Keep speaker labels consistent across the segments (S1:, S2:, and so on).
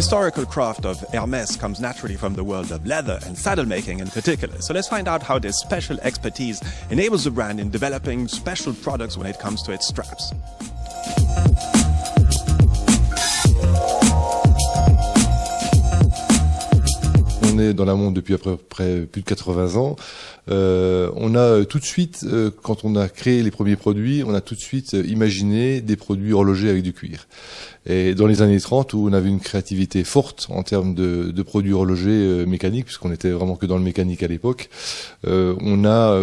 S1: historical craft of Hermès comes naturally from the world of leather and saddle making in particular. So let's find out how this special expertise enables the brand in developing special products when it comes to its straps.
S2: On est dans la montre depuis à peu près plus de 80 ans. On a tout de suite, quand on a créé les premiers produits, on a tout de suite imaginé des produits horlogers avec du cuir. Et dans les années 30, où on avait une créativité forte en termes de produits horlogers mécaniques, puisqu'on était vraiment que dans le mécanique à l'époque, on a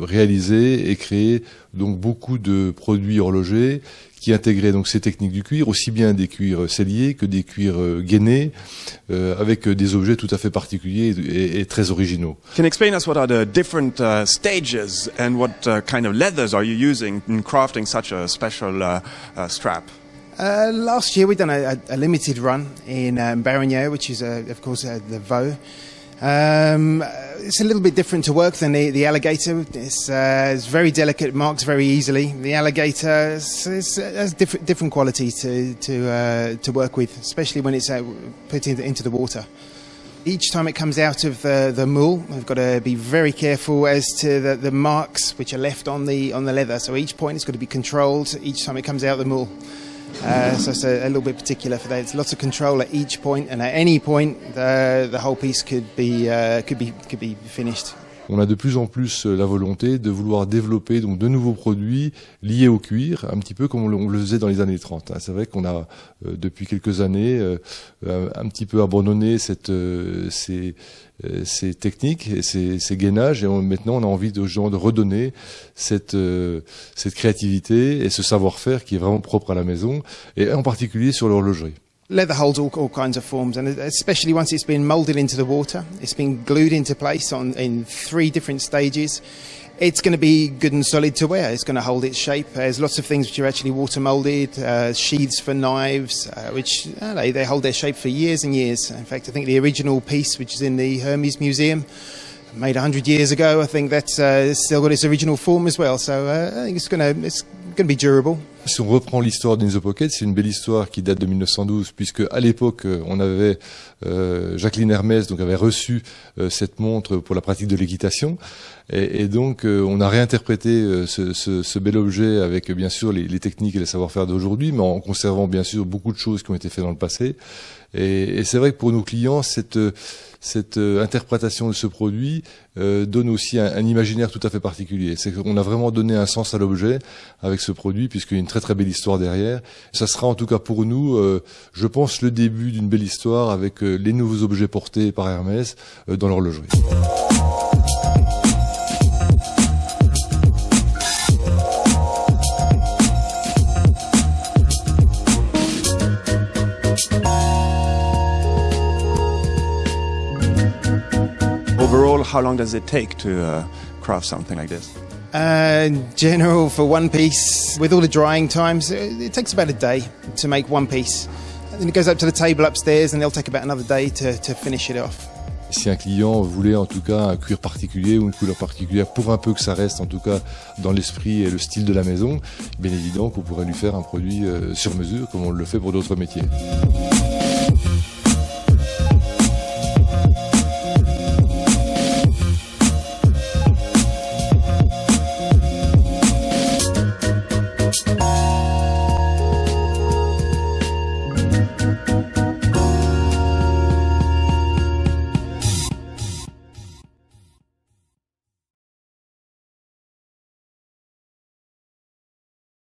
S2: réalisé et créé donc beaucoup de produits horlogers qui intégraient donc ces techniques du cuir, aussi bien des cuirs selliers que des cuirs gainés, avec des objets tout à fait particuliers et très originaux.
S1: Can you explain us what are the different stages and what kind of leathers are you using in crafting such a special strap?
S3: Last year we've done a limited run in Barignan, which is of course the Vaux. It's a little bit different to work than the Alligator. It's very delicate, marks very easily. The Alligator has different quality to work with, especially when it's put into the water. Each time it comes out of the moule, we've got to be very careful as to the marks which are left on the leather. So each point has got to be controlled each time it comes out of the moule. So it's a little bit particular for that. It's lots of control at each point, and at any point, the whole piece could be finished.
S2: On a de plus en plus la volonté de vouloir développer donc de nouveaux produits liés au cuir, un petit peu comme on le faisait dans les années 30. C'est vrai qu'on a depuis quelques années un petit peu abandonné ces techniques et ces gainages, et maintenant on a envie de redonner cette créativité et ce savoir-faire qui est vraiment propre à la maison, et en particulier sur l'horlogerie.
S3: Leather holds all kinds of forms, and especially once it's been moulded into the water, it's been glued into place in 3 different stages. It's going to be good and solid to wear. It's going to hold its shape. There's lots of things which are actually water molded, sheaths for knives, which they hold their shape for years and years. In fact, I think the original piece, which is in the Hermes Museum, made 100 years ago, I think that's still got its original form as well. So I think it's going to be durable.
S2: Si on reprend l'histoire d'Enzo Pocket, c'est une belle histoire qui date de 1912, puisque à l'époque on avait Jacqueline Hermès donc avait reçu cette montre pour la pratique de l'équitation, et donc on a réinterprété ce bel objet avec bien sûr les techniques et les savoir-faire d'aujourd'hui, mais en conservant bien sûr beaucoup de choses qui ont été faites dans le passé. Et c'est vrai que pour nos clients, cette interprétation de ce produit donne aussi un imaginaire tout à fait particulier. C'est qu'on a vraiment donné un sens à l'objet avec ce produit, puisqu'il y a une très très belle histoire derrière. Ça sera en tout cas pour nous, je pense, le début d'une belle histoire avec les nouveaux objets portés par Hermès dans l'horlogerie.
S1: Overall, how long does it take to craft something like this?
S3: General for one piece, with all the drying times, it takes about a day to make one piece. And then it goes up to the table upstairs, and they'll take about another day to finish it off.
S2: Si un client voulait en tout cas un cuir particulier ou une couleur particulière, pour un peu que ça reste en tout cas dans l'esprit et le style de la maison, bien évidemment qu'on pourrait lui faire un produit sur mesure, comme on le fait pour d'autres métiers.